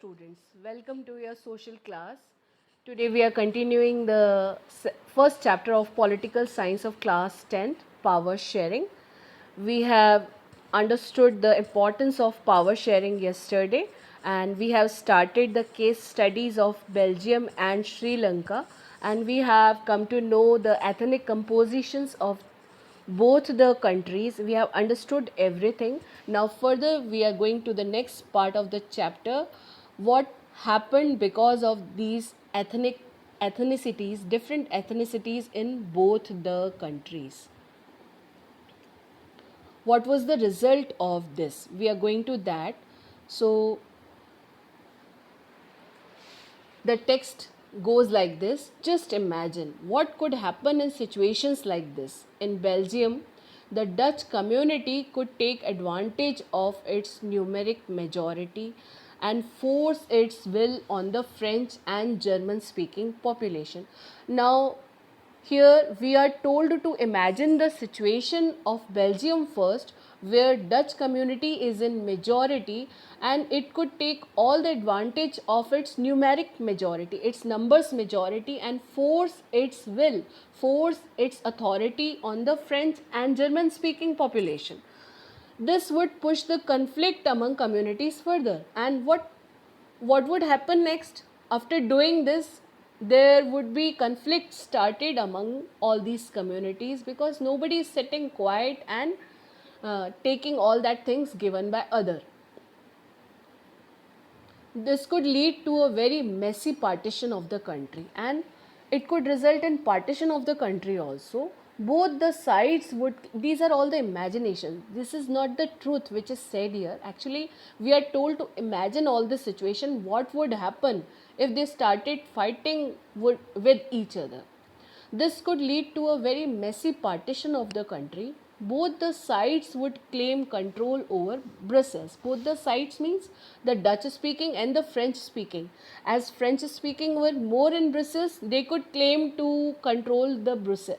students, welcome to your social class. Today we are continuing the first chapter of Political Science of class 10th, Power Sharing. We have understood the importance of power sharing yesterday, and we have started the case studies of Belgium and Sri Lanka, and we have come to know the ethnic compositions of both the countries. We have understood everything. Now further we are going to the next part of the chapter, what happened because of these ethnicities, different ethnicities in both the countries. What was the result of this? We are going to that. So the text goes like this. Just imagine what could happen in situations like this. In Belgium, the Dutch community could take advantage of its numeric majority and force its will on the French and German speaking population. Now, here we are told to imagine the situation of Belgium first, where Dutch community is in majority and it could take all the advantage of its numeric majority, its numbers majority, and force its will, force its authority on the French and German speaking population. This would push the conflict among communities further. And what would happen next? After doing this, there would be conflict started among all these communities, because nobody is sitting quiet and taking all that things given by other. This could lead to a very messy partition of the country, and it could result in partition of the country also. Both the sides would, these are all the imagination, this is not the truth which is said here. Actually we are told to imagine all the situation, what would happen if they started fighting with each other. This could lead to a very messy partition of the country. Both the sides would claim control over Brussels. Both the sides means the Dutch speaking and the French speaking. As French speaking were more in Brussels, they could claim to control the Brussels,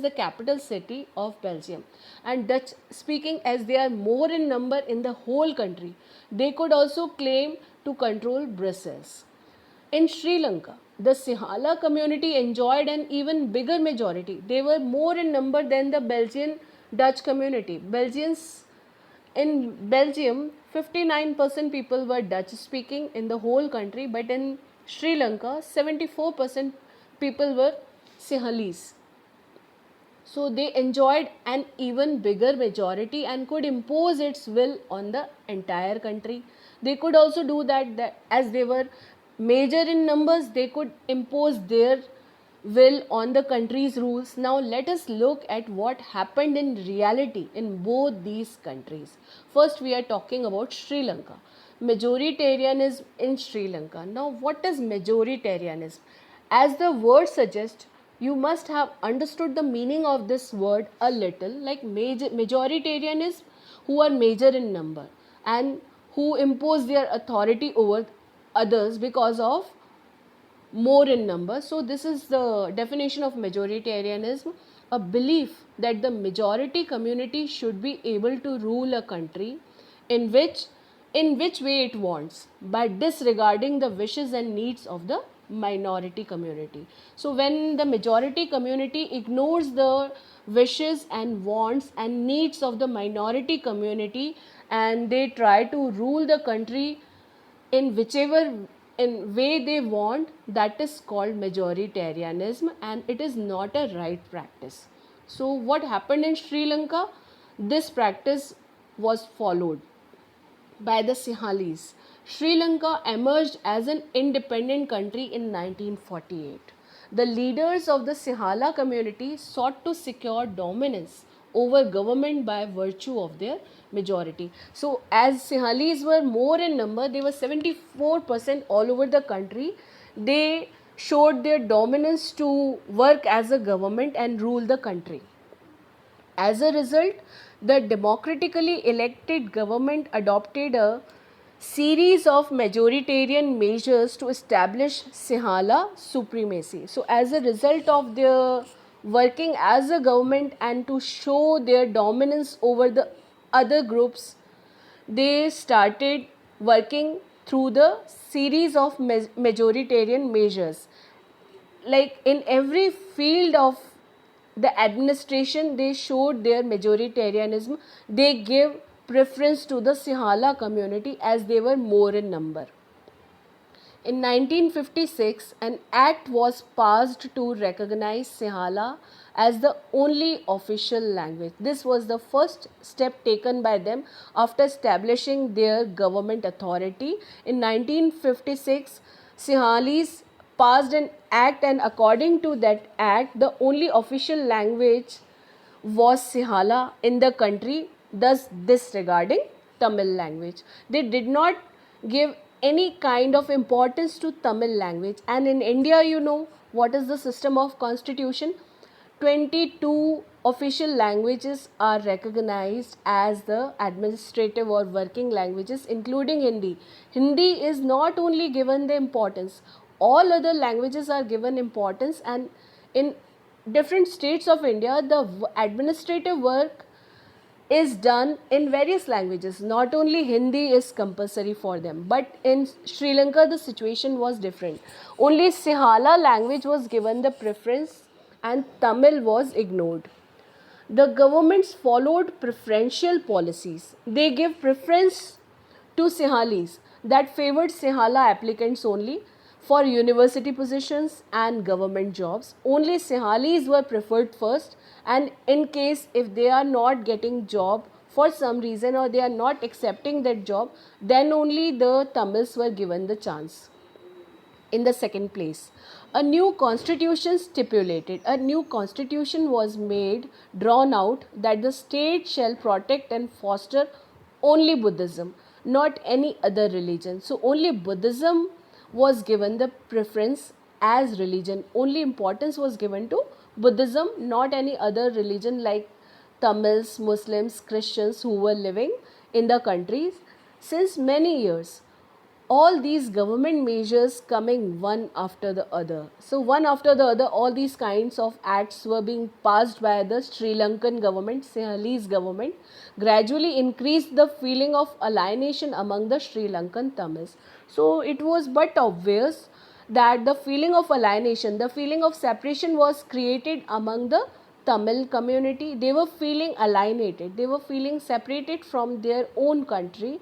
the capital city of Belgium. And Dutch speaking, as they are more in number in the whole country, they could also claim to control Brussels. In Sri Lanka, the Sinhala community enjoyed an even bigger majority. They were more in number than the Belgian Dutch community. In Belgium, 59% people were Dutch speaking in the whole country, but in Sri Lanka, 74% people were Sinhalese. So they enjoyed an even bigger majority and could impose its will on the entire country. They could also do that as they were major in numbers, they could impose their will on the country's rules. Now let us look at what happened in reality in both these countries. First we are talking about Sri Lanka. Majoritarianism in Sri Lanka. Now what is majoritarianism? As the word suggests, you must have understood the meaning of this word a little. Like majoritarian is who are major in number and who impose their authority over others because of more in number. So this is the definition of majoritarianism, a belief that the majority community should be able to rule a country in which way it wants, by disregarding the wishes and needs of the minority community. So when the majority community ignores the wishes and wants and needs of the minority community, and they try to rule the country in whichever in way they want, that is called majoritarianism, and it is not a right practice. So what happened in Sri Lanka? This practice was followed by the Sinhalese. Sri Lanka emerged as an independent country in 1948. The leaders of the Sinhala community sought to secure dominance over government by virtue of their majority. So as Sinhalese were more in number, they were 74% all over the country. They showed their dominance to work as a government and rule the country. As a result, the democratically elected government adopted a series of majoritarian measures to establish Sinhala supremacy. So, as a result of their working as a government and to show their dominance over the other groups, they started working through the series of majoritarian measures. Like in every field of the administration, they showed their majoritarianism. They gave preference to the Sinhala community as they were more in number. In 1956, an act was passed to recognize Sinhala as the only official language. This was the first step taken by them after establishing their government authority. In 1956, Sinhalese passed an act, and according to that act, the only official language was Sinhala in the country, thus disregarding Tamil language. They did not give any kind of importance to Tamil language. And in India, you know what is the system of constitution? 22 official languages are recognized as the administrative or working languages, including Hindi. Hindi is not only given the importance, all other languages are given importance, and in different states of India, the administrative work is done in various languages. Not only Hindi is compulsory for them, but in Sri Lanka the situation was different. Only Sinhala language was given the preference and Tamil was ignored. The governments followed preferential policies. They gave preference to Sinhalese that favored Sinhala applicants only for university positions and government jobs. Only Sinhalese were preferred first, and in case if they are not getting job for some reason or they are not accepting that job, then only the Tamils were given the chance. In the second place, a new constitution stipulated, a new constitution was made, drawn out, that the state shall protect and foster only Buddhism, not any other religion. So only Buddhism was given the preference as religion. Only importance was given to Buddhism, not any other religion like Tamils, Muslims, Christians who were living in the countries since many years. All these government measures coming one after the other. So one after the other, all these kinds of acts were being passed by the Sri Lankan government, Sinhalese government, gradually increased the feeling of alienation among the Sri Lankan Tamils. So it was but obvious that the feeling of alienation, the feeling of separation was created among the Tamil community. They were feeling alienated, they were feeling separated from their own country.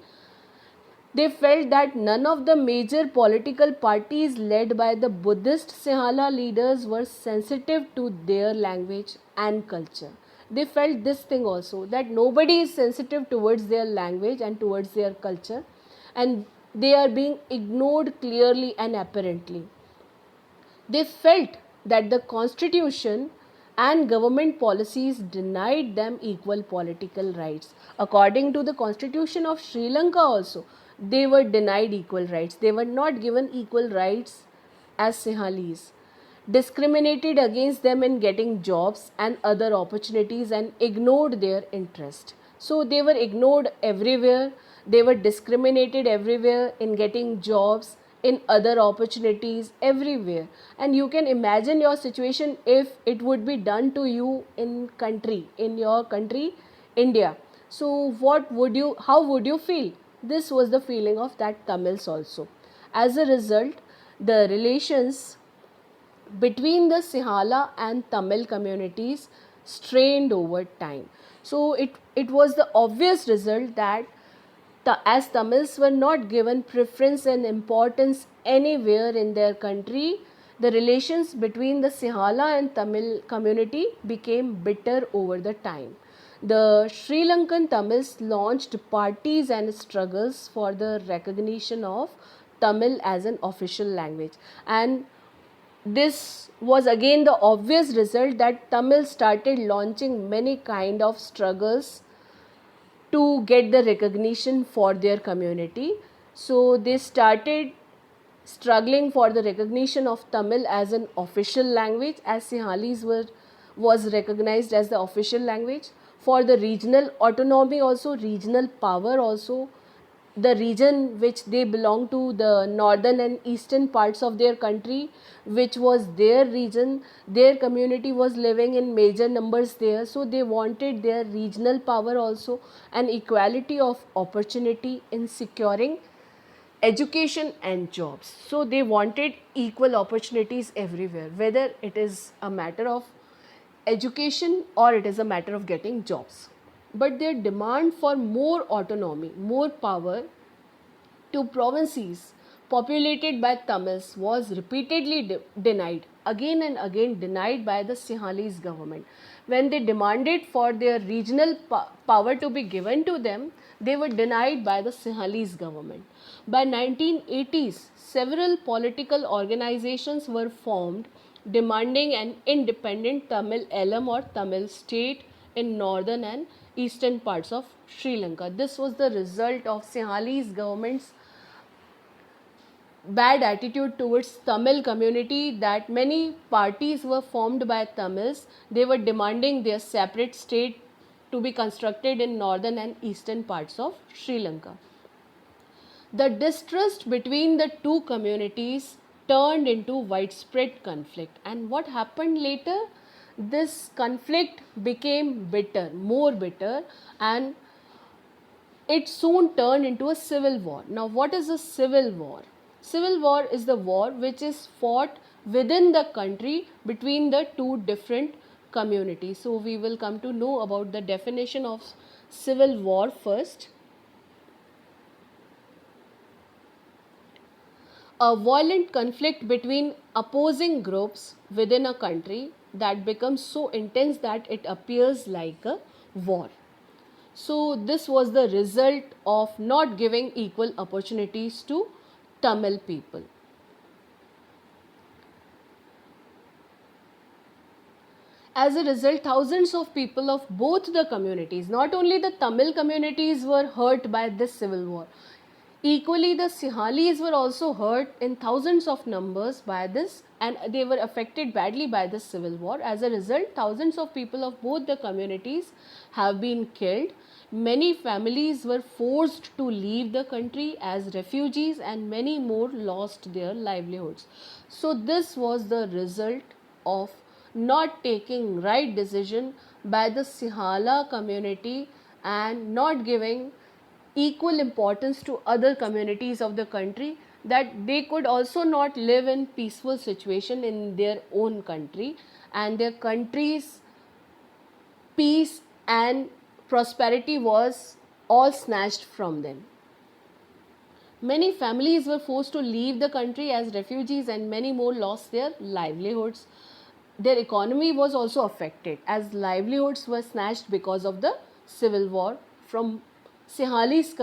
They felt that none of the major political parties led by the Buddhist Sinhala leaders were sensitive to their language and culture. They felt this thing also, that nobody is sensitive towards their language and towards their culture, and they are being ignored clearly and apparently. They felt that the constitution and government policies denied them equal political rights. According to the constitution of Sri Lanka also, they were denied equal rights. They were not given equal rights as Sinhalese. Discriminated against them in getting jobs and other opportunities and ignored their interest. So they were ignored everywhere. They were discriminated everywhere in getting jobs, in other opportunities, everywhere. And you can imagine your situation if it would be done to you in your country, India. So how would you feel? This was the feeling of that Tamils also. As a result, the relations between the Sinhala and Tamil communities strained over time. So it was the obvious result that as Tamils were not given preference and importance anywhere in their country, the relations between the Sinhala and Tamil community became bitter over the time. The Sri Lankan Tamils launched parties and struggles for the recognition of Tamil as an official language, and this was again the obvious result that Tamil started launching many kind of struggles to get the recognition for their community. So they started struggling for the recognition of Tamil as an official language, as Sinhalese was recognized as the official language, for the regional autonomy also, regional power also. The region which they belong to, the northern and eastern parts of their country, which was their region, their community was living in major numbers there, so they wanted their regional power also, and equality of opportunity in securing education and jobs. So they wanted equal opportunities everywhere, whether it is a matter of education or it is a matter of getting jobs. But their demand for more autonomy, more power to provinces populated by Tamils was repeatedly denied, again and again denied by the Sinhalese government. When they demanded for their regional power to be given to them, they were denied by the Sinhalese government. By 1980s, several political organizations were formed demanding an independent Tamil Elam or Tamil state in northern and eastern parts of Sri Lanka. This was the result of Sinhalese government's bad attitude towards Tamil community, that many parties were formed by Tamils. They were demanding their separate state to be constructed in northern and eastern parts of Sri Lanka. The distrust between the two communities turned into widespread conflict. And what happened later? This conflict became bitter, more bitter, and it soon turned into a civil war. Now, what is a civil war? Civil war is the war which is fought within the country between the two different communities. So, we will come to know about the definition of civil war first. A violent conflict between opposing groups within a country that becomes so intense that it appears like a war. So, this was the result of not giving equal opportunities to Tamil people. As a result, thousands of people of both the communities, not only the Tamil communities, were hurt by this civil war. Equally, the Sinhalese were also hurt in thousands of numbers by this, and they were affected badly by this civil war. As a result, thousands of people of both the communities have been killed. Many families were forced to leave the country as refugees, and many more lost their livelihoods. So this was the result of not taking right decision by the Sinhala community and not giving equal importance to other communities of the country, that they could also not live in peaceful situation in their own country, and their country's peace and prosperity was all snatched from them. Many families were forced to leave the country as refugees, and many more lost their livelihoods. Their economy was also affected as livelihoods were snatched because of the civil war from Sinhalese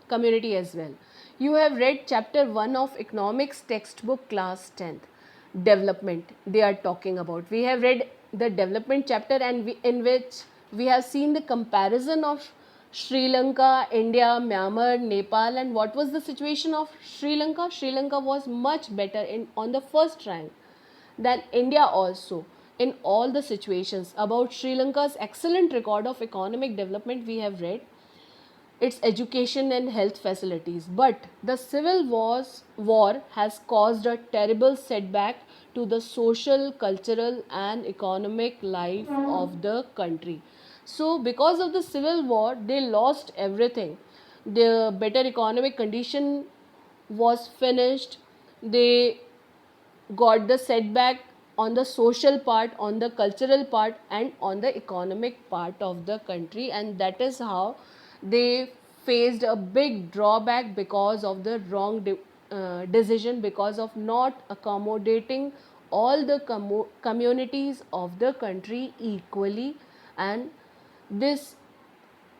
community as well. You have read chapter 1 of economics textbook class 10th, development they are talking about. We have read the development chapter, and in which we have seen the comparison of Sri Lanka, India, Myanmar, Nepal, and what was the situation of Sri Lanka? Sri Lanka was much better on the first rank than India also in all the situations. About Sri Lanka's excellent record of economic development we have read, its education and health facilities. But the civil war has caused a terrible setback to the social, cultural and economic life of the country. So because of the civil war, they lost everything. Their better economic condition was finished. They got the setback on the social part, on the cultural part and on the economic part of the country, and that is how they faced a big drawback because of the wrong decision, because of not accommodating all the communities of the country equally, and this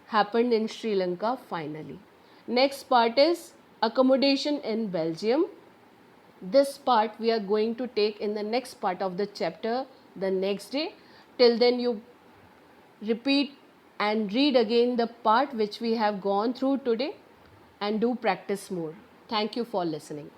happened in Sri Lanka finally. Next part is accommodation in Belgium. This part we are going to take in the next part of the chapter the next day. Till then, you repeat and read again the part which we have gone through today, and do practice more. Thank you for listening.